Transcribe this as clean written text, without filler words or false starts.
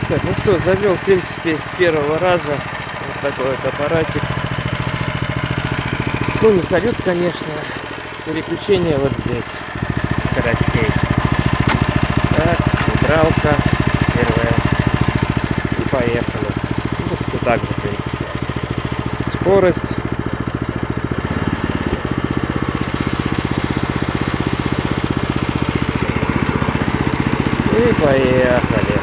Так, ну что, завел, в принципе, с первого раза вот такой вот аппаратик. Ну, не салют, конечно. Переключение вот здесь скоростей. Так, нейтралка первая. И поехали. Ну, все так же, в принципе. Скорость. И поехали.